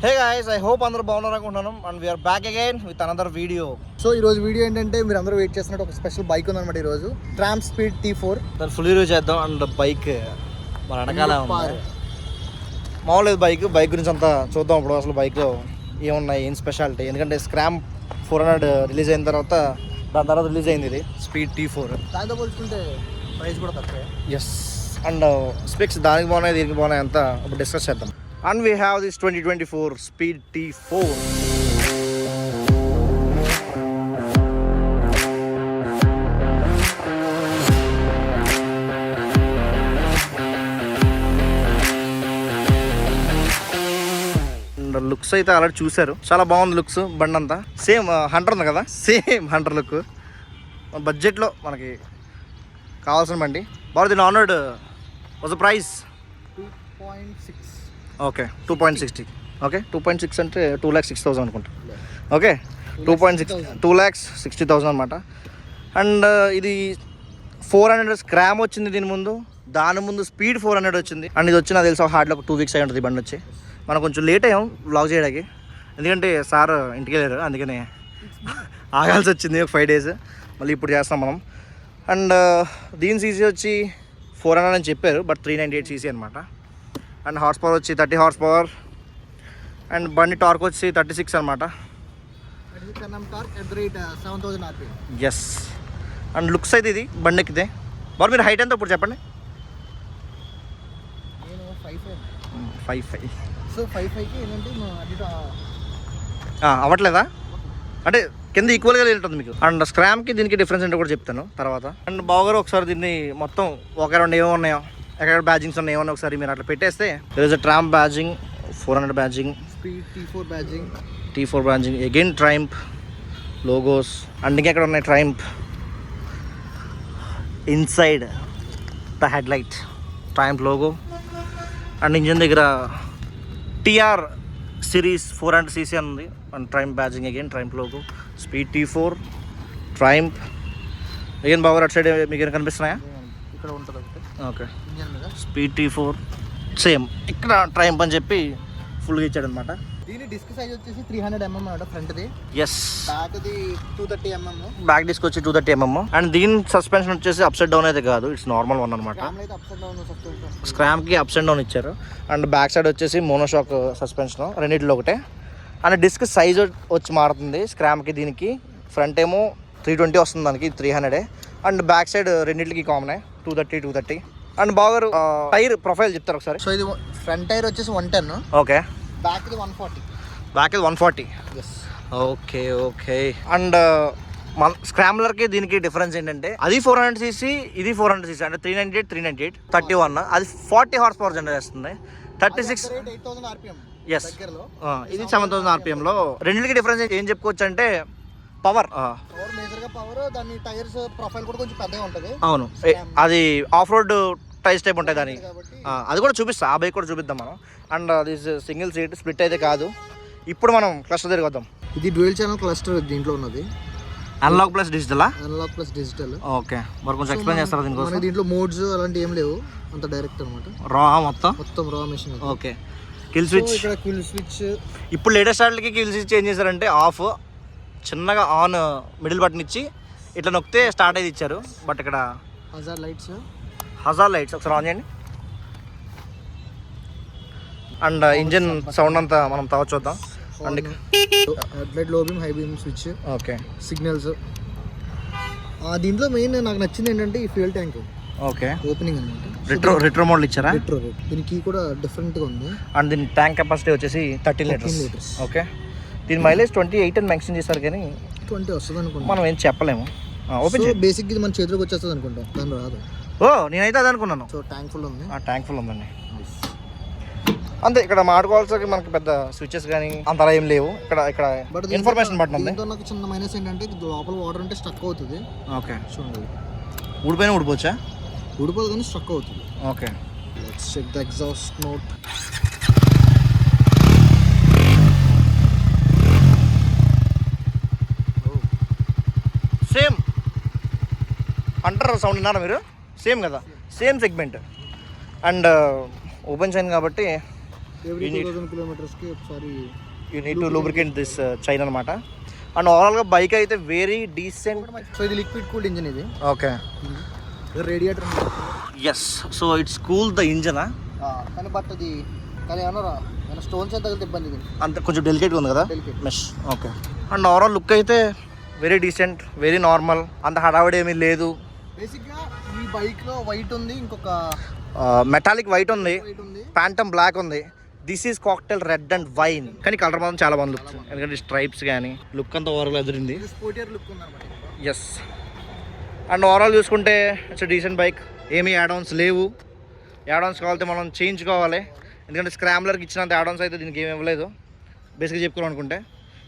Hey guys, I hope అందరూ బాగున్నారు అనుకుంటున్నాను. And we're back again with another video. So ఈ రోజు వీడియో ఏంటంటే మీరు అందరూ వెయిట్ చేస్తున్నట్టు ఒక స్పెషల్ బైక్ ఉందన్నమాట. ఈ రోజు ట్రాంప్ స్పీడ్ T4 దాన్ని ఫుల్ రివ్యూ చేద్దాం. అండ్ బైక్ మన వెనకాల ఉంది. మామూలు బైక్ గురించి అంతా చూద్దాం. ఇప్పుడు అసలు బైక్లో ఏమున్నాయి, ఏం స్పెషాలిటీ. ఎందుకంటే స్క్రామ్ 400 రిలీజ్ అయిన తర్వాత దాని తర్వాత రిలీజ్ అయింది ఇది స్పీడ్ T4. దాంతో పోల్చుకుంటే ప్రైస్ కూడా తక్కువే. ఎస్, అండ్ స్పెక్స్ దానికి బాగున్నాయి, దీనికి బాగున్నాయి అంతా ఇప్పుడు డిస్కస్ చేద్దాం. And we have this 2024 Speed T4. Looks అయితే ఆల్రెడీ చూసారు, చాలా బాగుంది లుక్స్. బండి అంతా సేమ్ హంటర్ ఉంది కదా, సేమ్ హంటర్ లుక్. బడ్జెట్లో మనకి కావాల్సిన బండి. బాగా దీని honoured was the price 2.6. Okay 2.60. Okay 2.6 అంటే 2,06,000 అనుకుంటా. ఓకే 2,60,000 అనమాట. అండ్ ఇది 400 స్క్రామ్ వచ్చింది దీని ముందు. దాని ముందు స్పీడ్ 400 వచ్చింది. అండ్ ఇది వచ్చి నాకు తెలిసి హార్డ్లో ఒక 2 వీక్స్ అయి ఉంటుంది బండి వచ్చి. మనం కొంచెం లేట్ అయ్యాం వ్లాగ్ చేయడానికి, ఎందుకంటే సార్ ఇంటికి వెళ్ళారు, అందుకని ఆగాల్సి వచ్చింది ఒక 5 days. మళ్ళీ ఇప్పుడు చేస్తాం మనం. అండ్ దీని సీసీ వచ్చి 400 అని చెప్పారు, బట్ 398 సీసీ అనమాట. అండ్ హార్స్ పవర్ వచ్చి 30 హార్స్ పవర్. అండ్ బండి టార్క్ వచ్చి 36 అనమాట. ఎస్, అండ్ లుక్స్ అయితే ఇది బండి ఎక్కితే బాగా. మీరు హైట్ ఎంత ఇప్పుడు చెప్పండి? 5'5". సో 5'5"కి ఏంటంటే అవ్వట్లేదా అంటే కింద ఈక్వల్గా ఉంటుంది మీకు. అండ్ స్క్రామ్కి దీనికి డిఫరెన్స్ ఏంటో కూడా చెప్తాను తర్వాత. అండ్ బావగారు ఒకసారి దీన్ని మొత్తం ఒక రెండు ఏమున్నాయో, ఎక్కడ బ్యాజింగ్స్ ఉన్నాయి ఏమన్నా ఒకసారి మీరు అట్లా పెట్టేస్తే there is a Triumph badging, 400 badging, speed T4 badging, again Triumph logos. And ఇంకెక్కడ ఉన్నాయి Triumph inside the headlight Triumph logo. And engine దగ్గర TR సిరీస్ 400 cc అని ఉంది. And Triumph badging, again Triumph logo, speed T4 Triumph. Again బాగా అటు side మీకు ఏమైనా కనిపిస్తున్నాయా? ఇక్కడ ఉంటుంది. ఓకే స్పీడ్ T4 సేమ్ ఇక్కడ ట్రైంప్ అని చెప్పి ఫుల్గా ఇచ్చాడు అనమాట. దీని డిస్క్ సైజ్ వచ్చేసి 300 mm అనమాట ఫ్రంట్ది. ఎస్, బ్యాక్ది 230 mm. బ్యాక్ డిస్క్ వచ్చి 230 mm. అండ్ దీని సస్పెన్షన్ వచ్చేసి అప్ సైడ్ డౌన్ అయితే కాదు, ఇట్స్ నార్మల్ వన్ అనమాట. స్క్రామ్కి అప్స్ అండ్ డౌన్ ఇచ్చారు. అండ్ బ్యాక్ సైడ్ వచ్చేసి మోనోషాక్ సస్పెన్షన్, రెండింటిలో ఒకటే. అండ్ డిస్క్ సైజ్ వచ్చి మారుతుంది స్క్రామ్కి దీనికి. ఫ్రంట్ ఏమో 320 వస్తుంది, దానికి 300. అండ్ బ్యాక్ సైడ్ రెండింటికి కామనే 230. అండ్ బాగా టైర్ ప్రొఫైల్ చెప్తారు ఒకసారి. సో ఇది ఫ్రంట్ టైర్ వచ్చేసి 110. ఓకే, బ్యాక్ ఇది 140. బ్యాక్ ఇది 140. Yes, okay. అండ్ మన స్క్రామ్లర్కి దీనికి డిఫరెన్స్ ఏంటంటే అది 400 cc, ఇది 400 cc. అంటే 398 31. అది 40 హార్స్ పవర్ జనరేట్ చేస్తుంది. 36 8,000 RPM. ఎస్, ఇది 7,000 RPMలో. రెండింటికి డిఫరెన్స్ ఏం చెప్పుకోవచ్చు అంటే పవర్ మేజర్గా పవర్. దాని టైర్స్ ప్రొఫైల్ కూడా కొంచెం పెద్దగా ఉంటుంది. అవును, అది ఆఫ్ రోడ్ టైర్స్ టైప్ ఉంటాయి దాని. అది కూడా చూపిస్తా, ఆ బైక్ కూడా చూపిద్దాం మనం. అండ్ అది సింగిల్ సీట్, స్ప్లిట్ అయితే కాదు. ఇప్పుడు మనం క్లస్టర్ దగ్గరికి వద్దాం. ఇది డ్యూయల్ ఛానల్ క్లస్టర్ దీంట్లో ఉన్నది. Analogue plus digital. ఓకే, మరి కొంచెం ఎక్స్ప్లెయిన్ చేస్తారా దీనికోసం? దీంట్లో మోడ్స్ అలాంటి ఏం లేవు, అంత డైరెక్ట్ అనమాట. రా మొత్తం రా మెషిన్. Okay, kill switch. ఇక్కడ కిల్ స్విచ్ ఇప్పుడు లేటెస్ట్ వాటికి కిల్ స్విచ్ ఏం చేశారంటే ఆఫ్, చిన్నగా ఆన్ మిడిల్ బటన్ ఇచ్చి ఇట్లా నొక్కితే స్టార్ట్ అయితే ఇచ్చారు. బట్ ఇక్కడ హజార్ లైట్స్ ఒకసారి ఆన్ చేయండి. అండ్ ఇంజిన్ సౌండ్ అంతా మనం తర్వాత చూద్దాం. అండ్ హెడ్లైట్, లో beam, high beam switch. Okay, signals. దీంట్లో మెయిన్ నాకు నచ్చింది ఏంటంటే ఈ ఫ్యూయల్ ట్యాంక్. ఓకే, ఓపెనింగ్ అనమాట. రెట్రో మోడల్ ఇచ్చారా? రెట్రో. దీని కీ కూడా డిఫరెంట్గా ఉంది. అండ్ దీని ట్యాంక్ కెపాసిటీ వచ్చేసి 13 లీటర్స్. ఓకే, దీని మైలేజ్ 28 అని మెన్షన్ చేశారు, కానీ 20 వస్తుంది అనుకుంటా. మనం ఏం చెప్పలేము. ఓపెన్ బేసిక్ ఇది మన చేతిలోకి వచ్చేస్తుంది అనుకుంటా, దాని రాదు. నేనైతే అది అనుకున్నాను. సో ట్యాంక్ ఫుల్ ఉంది. ట్యాంక్ ఫుల్ ఉందండి అంతే. ఇక్కడ మాడుకోవాల్సి మనకి పెద్ద స్విచెస్ కానీ అంతలా ఏం లేవు. ఇక్కడ ఇన్ఫర్మేషన్ బటన్ ఉంది. నాకు చిన్న మైనస్ ఏంటంటే లోపల వాటర్ ఉంటే స్ట్రక్ అవుతుంది. ఓకే, చూడండి, ఊడిపోయినా ఊడిపోవచ్చా? ఊడిపోదు కానీ స్ట్రక్ అవుతుంది. Okay, let's check the exhaust note. Same అంటారు సౌండ్ విన్నారా మీరు? సేమ్ కదా, same segment. And open chain కాబట్టి ఎవ్రీ 2000 కిలోమీటర్స్కి ఒకసారి you need to lubricate this chain అనమాట. అండ్ ఓవరాల్గా బైక్ అయితే వెరీ డీసెంట్. సో ఇది లిక్విడ్ కూల్డ్ ఇంజిన్ ఇది. Okay, radiator yes. So it's cool the ఇంజనా, కానీ బట్ అది కానీ ఏమన్నా స్టోన్స్ ఎంత తగిలితే ఇబ్బంది ఇది. అంత కొంచెం డెలికేట్గా ఉంది కదా Delicate. Mesh. Okay. And overall look అయితే వెరీ డీసెంట్, వెరీ నార్మల్, అంత హడావిడి ఏమీ లేదు. బేసిక్గా ఈ బైక్లో వైట్ ఉంది, ఇంకొక మెటాలిక్ వైట్ ఉంది, వైట్ ఉంది, ప్యాంటమ్ బ్లాక్ ఉంది. This is cocktail red and wine. కానీ కలర్ మాత్రం చాలా బాగుంది లుక్, ఎందుకంటే స్ట్రైప్స్ కానీ లుక్ అంతా ఓవరాల్ ఎదురింది. స్పోర్టియర్ లుక్ ఉందన్నమాట. ఎస్. అండ్ ఓవరాల్ చూసుకుంటే ఇట్స్ డీసెంట్ బైక్. ఏమీ యాడ్-ఆన్స్ లేవు. యాడ్-ఆన్స్ కావాలంటే మనం చేయించుకోవాలి, ఎందుకంటే స్క్రామ్లర్కి ఇచ్చినంత యాడ్-ఆన్స్ అయితే దీనికి ఏమి ఇవ్వలేదు బేసిక్గా చెప్పుకోవాలి అనుకుంటే.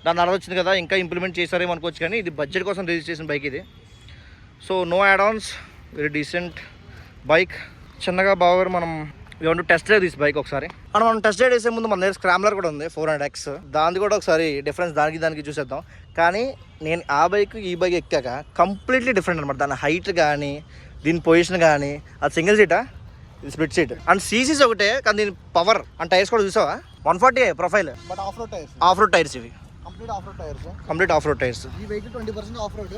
దాని తర్వాత వచ్చింది కదా, ఇంకా ఇంప్లిమెంట్ చేశారేమో అనుకోవచ్చు, కానీ ఇది బడ్జెట్ కోసం రిలీజ్ చేసిన బైక్ ఇది. So no add-ons, very decent bike. చిన్నగా బాగా మనం ఇవ్వండి టెస్ట్ డ్రైవ్ తీసి బైక్ ఒకసారి. అండ్ మనం టెస్ట్ డ్రైవ్ చేసే ముందు మన దగ్గర స్క్రామ్లర్ కూడా ఉంది 400X. దాన్ని కూడా ఒకసారి డిఫరెన్స్ దానికి చూసేద్దాం. కానీ నేను ఆ బైక్ ఈ బైక్ ఎక్కాక కంప్లీట్లీ డిఫరెంట్ అనమాట. దాని హైట్ కానీ దీని పొజిషన్ కానీ, అది సింగిల్ సీటా, ఇది స్ప్లిట్ సీట్. అండ్ సీసీస్ ఒకటే, కానీ దీని పవర్ అండ్ టైర్స్ కూడా చూసావా 140 profile. But off road tyres, off road tyres ఇవి, complete off road tyres. Complete off road tyres. ఈ vehicle 20% off road,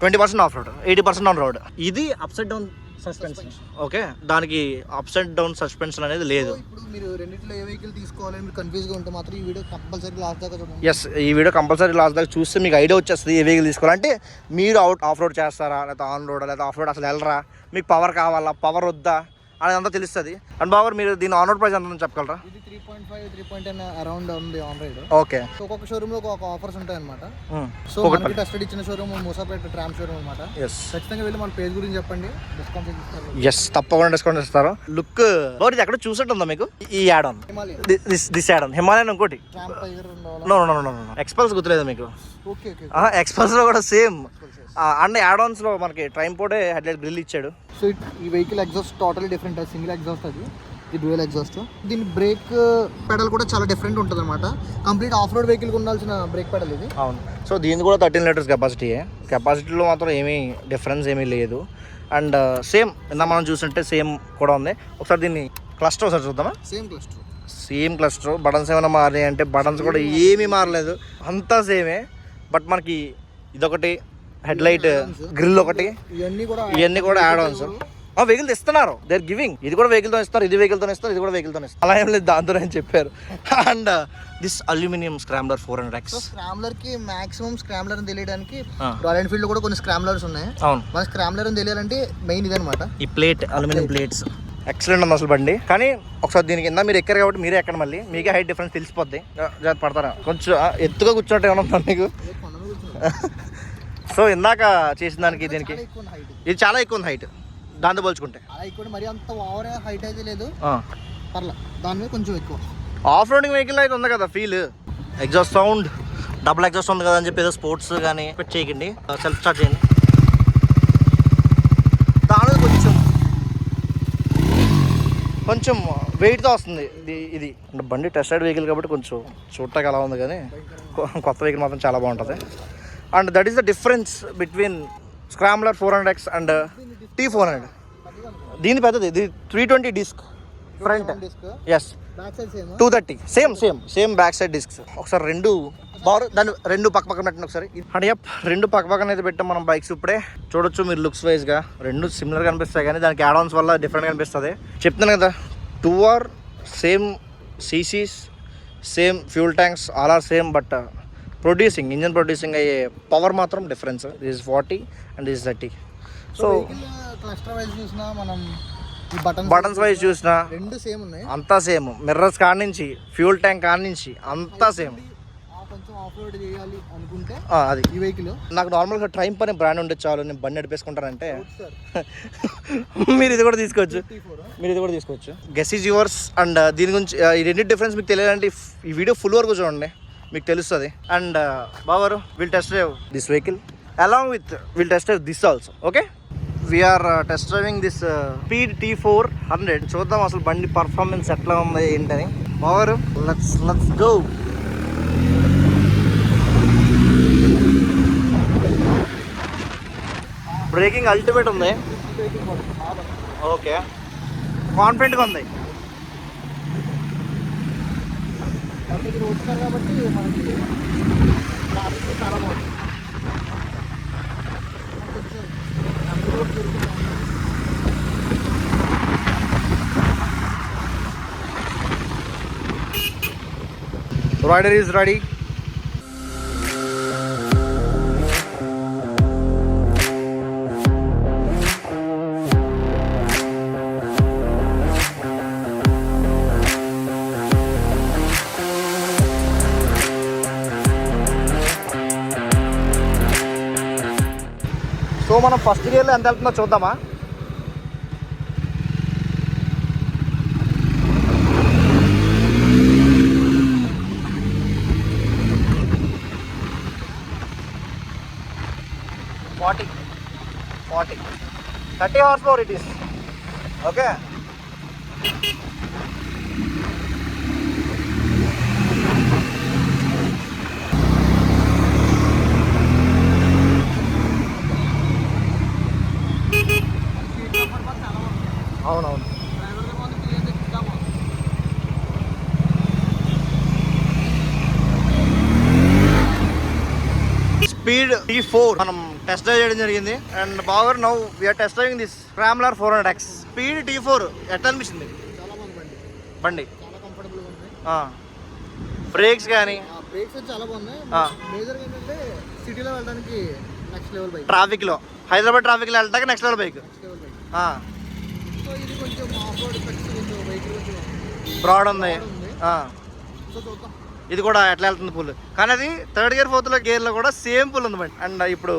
20% off road, 80% on road. ఇది upside down suspension. Okay, దానికి ups and down suspension అనేది లేదు. ఇప్పుడు మీరు రెండింటిలో ఏ vehicle తీసుకోవాలి మీరు కన్ఫ్యూజ్గా ఉంటే మాత్రం ఈ వీడియో కంపల్సరీ లాస్ట్ దాకా చూడండి. ఎస్, ఈ వీడియో కంపల్సరీ లాస్ట్ దాకా చూస్తే మీకు ఐడియా వచ్చేస్తుంది ఏ వెహికల్ తీసుకోవాలంటే. మీరు ఆఫ్ రోడ్ చేస్తారా, లేదా ఆన్ రోడ్, లేదా ఆఫ్ రోడ్ అసలు వెళ్ళరా, మీకు పవర్ కావాలా, పవర్ వద్దా అనేది అంతా తెలుస్తుంది. అండ్ బాబు మీరు దీని ఆన్ రోడ్ ప్రైస్ ఎంత చెప్పగలరా? ఇది 3.5 3.10 అరౌండ్ ఉంది ఆన్ రైడ్. ఓకే. సో ఒక్కొక్క షోరూమ్ లో ఒక ఆఫర్స్ ఉంటాయి అనమాట. సో మనకి టెస్టెడ్ ఇచ్చిన షోరూమ్ మూసాపేట ట్రామ్ షోరూమ్ అనమాట. ఖచ్చితంగా వెళ్ళి మన పేజ్ గురించి చెప్పండి, డిస్కౌంట్ ఇస్తారు. ఎస్, తప్పకుండా డిస్కౌంట్ ఇస్తారు. లుక్ ఇది ఎక్కడ చూసినట్టుందా మీకు ఈ add on? This add on Himalayan. ఇంకోటి ఎక్స్పల్స్ గుర్తులేదు మీకు? ఓకే ఓకే, ఎక్స్పల్స్ లో కూడా సేమ్. అండ్ యాడ్ ఆన్స్ లో మనకి ట్రైమ్ పోడే హెడ్లైట్ గ్రిల్ ఇచ్చాడు. సో ఈ vehicle exhaust totally different. Single exhaust, అది ఇది డ్యూయల్ ఎగ్జాస్ట్. దీని బ్రేక్ పెడల్ కూడా చాలా డిఫరెంట్ ఉంటుంది అనమాట. కంప్లీట్ ఆఫ్ రోడ్ వెహికల్కి ఉండాల్సిన బ్రేక్ పెడల్ ఇది. అవును. సో దీని కూడా 13 లీటర్స్ కెపాసిటీలో మాత్రం ఏమీ డిఫరెన్స్ ఏమీ లేదు. అండ్ సేమ్ ఇందా మనం చూస్తుంటే సేమ్ కూడా ఉంది. ఒకసారి దీన్ని క్లస్టర్ ఒకసారి చూద్దామా? Same cluster. బటన్స్ ఏమైనా మారాయి అంటే బటన్స్ కూడా ఏమీ మారలేదు, అంతా సేమే. బట్ మనకి ఇదొకటి, హెడ్లైట్ గ్రిల్ ఒకటి, ఇవన్నీ కూడా యాడ్ ఆన్స్. వెహికల్ ఇస్తున్నారు, దే ఆర్ గివింగ్. ఇది కూడా వెహికల్తో ఇస్తారు, ఇది వెహికల్తో ఇస్తారు, ఇది కూడా వెహికల్తో ఇస్తారు. అలా ఏం లేదు, దాంతో అని చెప్పారు. And this aluminium scrambler 400X. Scrambler కి మాక్సిమం స్క్రామ్లర్ అని తెలియడానికి రాయల్ ఎన్ఫీల్డ్ లో కూడా కొన్ని స్క్రామ్లర్స్ ఉన్నాయి. అవును, మన స్క్రామ్లర్ అని తెలియాలంటే మెయిన్ ఇదనమాట. ఈ ప్లేట్, అల్యూమినియం ప్లేట్స్ ఎక్సలెంట్ ఉంది అసలు బండి. కానీ ఒకసారి దీనికి కింద మీరు ఎక్కారు కాబట్టి మీరే ఎక్కడ మళ్ళీ మీకే హైట్ డిఫరెన్స్ తెలిసిపోద్ది. జాగ్రత్త పడతారా, కొంచెం ఎత్తుగా కూర్చున్నట్టు ఏమన్నా ఉందా మీకు? సో ఇందాక చేసిన దానికి దీనికి ఇది చాలా ఎక్కువ ఉంది హైట్ దాంతో పోల్చుకుంటే. మరి అంత ఓవర్ హైట్ అయితే లేదు, పర్లేదు, దాని మీద కొంచెం ఎక్కువ. ఆఫ్ రోడింగ్ వెహికల్ అయితే ఉంది కదా feel. Exhaust sound, double exhaust ఉంది కదా అని చెప్పి ఏదో స్పోర్ట్స్ కానీ పెట్టి చేయకండి. సెల్ఫ్ స్టార్ట్ చేయండి. దాని కొంచెం వెయిట్తో వస్తుంది ఇది. అంటే బండి టెస్ట్ రైడ్ వెహికల్ కాబట్టి కొంచెం చూడటానికి అలా ఉంది, కానీ కొత్త వెహికల్ మాత్రం చాలా బాగుంటుంది. And that is the difference between scrambler 400X and T400. దీని పెద్దది, ఇది 320 disc front. Yes, 230 same back side discs. ఒకసారి రెండు దాన్ని రెండు పక్క పక్కన పెట్టండి ఒకసారి. అంటే రెండు పక్క పక్కన అయితే పెట్టాం మనం బైక్స్. ఇప్పుడే చూడొచ్చు మీరు లుక్స్ వైజ్గా రెండు సిమిలర్ కనిపిస్తాయి, కానీ దానికి యాడ్ ఆన్స్ వల్ల డిఫరెంట్ కనిపిస్తుంది. చెప్తున్నాను కదా, 2 are same CCs, same fuel tanks, all are same. But engine producing అయ్యే పవర్ మాత్రం difference. This is 40 and this 30. So cluster wise చూసినా, మనం బటన్స్ వైజ్ చూసినా రెండు సేమ్ ఉన్నాయి, అంతా సేమ్. మిర్రర్స్ కాడ నుంచి ఫ్యూల్ ట్యాంక్ కాడ నుంచి అంతా సేమ్. కొంచెం ఆఫ్ రోడ్ చేయాలి అనుకుంటే అది ఈ వెహికల్. నాకు నార్మల్గా ట్రైమ్ పని బ్రాండ్ ఉండే చాలు, నేను బండి నడిపేసుకుంటానంటే మీరు ఇది కూడా తీసుకోవచ్చు. Guess is yours. అండ్ దీని గురించి ఈ రెండు డిఫరెన్స్ మీకు తెలియాలంటే ఈ వీడియో ఫుల్ వరకు చూడండి, మీకు తెలుస్తుంది. అండ్ బావరు will test drive this vehicle along with we'll test drive this also. Okay, we are test driving this Speed T400. చూద్దాం అసలు బండి పర్ఫార్మెన్స్ ఎట్లా ఉంది ఏంటని. బావరు let's go. బ్రేకింగ్ అల్టిమేట్ ఉంది. ఓకే, కాన్ఫిడెంట్గా ఉంది. ఇది రోడ్ కార్ కాబట్టి మనకి ట్రాఫిక్ చాలా బాగుంది. కొంచెం రోడ్ తిరుగుతుంది. Rider is ready. సో మనం ఫస్ట్ గేర్లో ఎంత వెళ్తుందో చూద్దామా. Forty 30 horsepower it is. Okay, అవునవును. స్పీడ్ T4 మనం టెస్ట్ డ్రైవ్ చేయడం జరిగింది. అండ్ బావర్ now we are test driving this scrambler 400X. Speed T4 ఎట్లా అనిపించింది చాలా బాగుంది బండి? చాలా కంఫర్టబుల్గా ఉంది. బ్రేక్స్ కానీ బ్రేక్స్ చాలా బాగున్నాయి. మేజర్గా ఏంటంటే సిటీలో వెళ్ళడానికి నెక్స్ట్ లెవెల్ బైక్. ట్రాఫిక్లో హైదరాబాద్ ట్రాఫిక్లో వెళ్ళడానికి నెక్స్ట్ లెవెల్ బైక్. సో ఇది కొంచెం ఆఫ్ రోడ్ ఎఫెక్ట్స్ కొంచెం వెహికల్ కొంచెం బ్రాడ్ ఉంది. సో చూద్దాం ఇది కూడా ఎట్లా వెళ్తుంది పుల్. కానీ అది థర్డ్ గేర్ ఫోర్త్ గేర్లో కూడా సేమ్ పుల్ ఉంది బండి. అండ్ ఇప్పుడు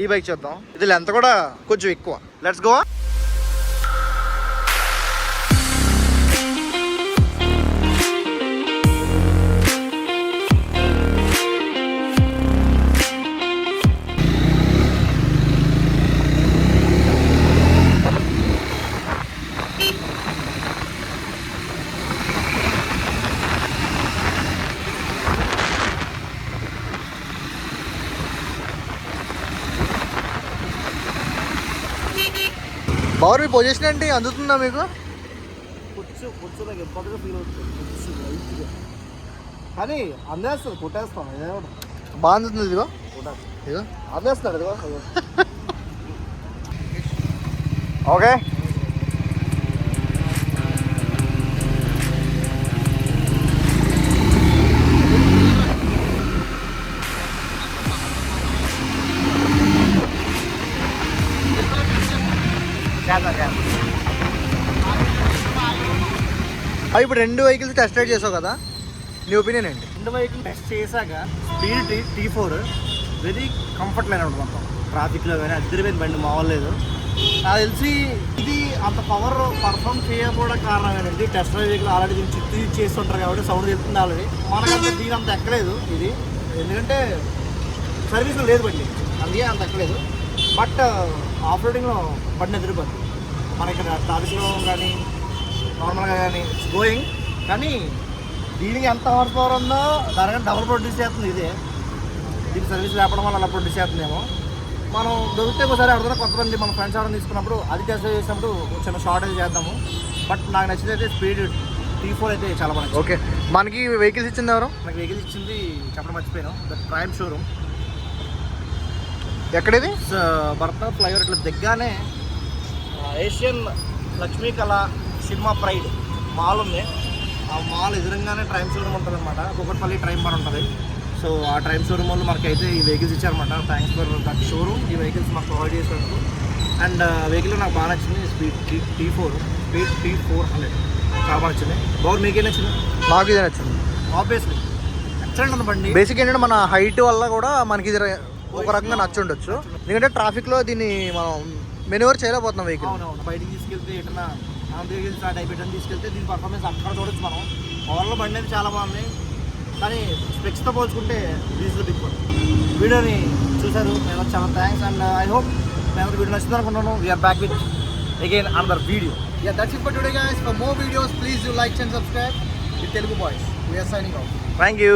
ఈ బైక్ చూద్దాం. ఇది లెంత్ కూడా కొంచెం ఎక్కువ. Let's go. Power me position ఏంటి అందుతుందా మీకు? కూర్చో నాకు ఎప్పటిగా ఫీల్ అవుతుంది. కానీ అందేస్తుంది, కొట్టేస్తాం. బాగా అందుతుంది. ఇదిగో ఇదిగో అందేస్తాడు. ఇదిగో ఓకే. ఇప్పుడు రెండు వెహికల్స్ టెస్ట్ రైడ్ చేసావు కదా, నీ ఒపీనియన్ ఏంటి? రెండు వెహికల్ టెస్ట్ చేశాక స్పీడ్ T4 వెరీ కంఫర్ట్ లేని ఉంటుంది మొత్తం. ట్రాఫిక్లో కానీ అద్దరిపోయింది బండి, మామూలు లేదు. నాకు తెలిసి ఇది అంత పవర్ పర్ఫామ్ చేయకపోవడం కారణం ఏంటంటే టెస్ట్ డ్రైవ్ వెహికల్ ఆల్రెడీ దీన్ని చిత్తు యూజ్ చేస్తుంటారు కాబట్టి సౌండ్ వెళ్తుంది ఆల్రెడీ. మనకంత దీని అంత ఎక్కలేదు ఇది, ఎందుకంటే సర్వీస్లో లేదు బండి, అందుకే అంత ఎక్కలేదు. బట్ ఆఫ్ రోడింగ్లో బండి ఎదురుపోతుంది మనకి ట్రాఫిక్లో కానీ నార్మల్గా కానీ గోయింగ్. కానీ దీనికి ఎంత హార్స్ పవర్ ఉందో దానికంటే డబుల్ ప్రొడ్యూస్ చేస్తుంది ఇదే. దీనికి సర్వీస్ లేపడం వల్ల అలా ప్రొడ్యూస్ చేస్తుందేమో. మనం దొరికితే ఒకసారి ఎవరైనా కొంతమంది మన ఫ్రెండ్స్ ఎవరైనా తీసుకున్నప్పుడు అది టెస్ట్ చేసినప్పుడు చిన్న షార్టేజ్ చేద్దాము. బట్ నాకు నచ్చింది అయితే స్పీడ్ T4 అయితే చాలా బాగుంది. ఓకే, మనకి వెహికల్స్ ఇచ్చింది ఎవరు? నాకు వెహికల్స్ ఇచ్చింది చెప్పడం మర్చిపోయాను. The prime showroom. ఎక్కడేది? భర్త ఫ్లైఓవర్ ఇట్లా దిగ్గానే ఏషియన్ లక్ష్మీ కళ సినిమా ప్రైడ్ మాల్ ఉంది. ఆ మాల్ ఎదురుగానే ట్రైమ్ షోరూమ్ ఉంటుంది అనమాట. కుకట్పల్లి ట్రైమ్ బార్ ఉంటుంది. సో ఆ ట్రైమ్ షోరూమ్ వాళ్ళు మనకైతే ఈ వెహికల్స్ ఇచ్చారనమాట. Thanks for that showroom. ఈ వెహికల్స్ మాకు ప్రొవైడ్ చేసినందుకు. అండ్ వెహికల్ నాకు బాగా నచ్చింది. స్పీడ్ T4 స్పీడ్ T400 చాలా బాగా నచ్చింది. బాగుంది. మీకేం నచ్చింది? నాకు ఇది నచ్చింది. ఆబ్వియస్లీ ఎక్సలెంట్ ఉంది బండి. బేసిక్ ఏంటంటే మన హైట్ వల్ల కూడా మనకి ఇది ఒక రకంగా నచ్చి ఉండొచ్చు. ఎందుకంటే ట్రాఫిక్లో దీన్ని మనం మెనూవర్ చేయలేకపోతున్నాం వెహికల్. అవునవును, బయటికి తీసుకెళ్తే ఎటన్నా వెహికల్ స్టార్ట్ అయిపోయడం తీసుకెళ్తే దీని పర్ఫార్మెన్స్ అక్కడ చూడొచ్చు మనం. ఓవర్లో బండి అయితే చాలా బాగుంది. కానీ స్పెక్స్తో పోల్చుకుంటే దీస్ ద బిగ్ వన్. వీడియోని చూశారు, మేము చాలా థ్యాంక్స్. అండ్ ఐ హోప్ మేము వీడియో నచ్చింది అనుకుంటున్నాను. We're back with again another video. Yeah, that's it for today guys. For more videos please do like and subscribe with Telugu Boys. We are signing off. Thank you.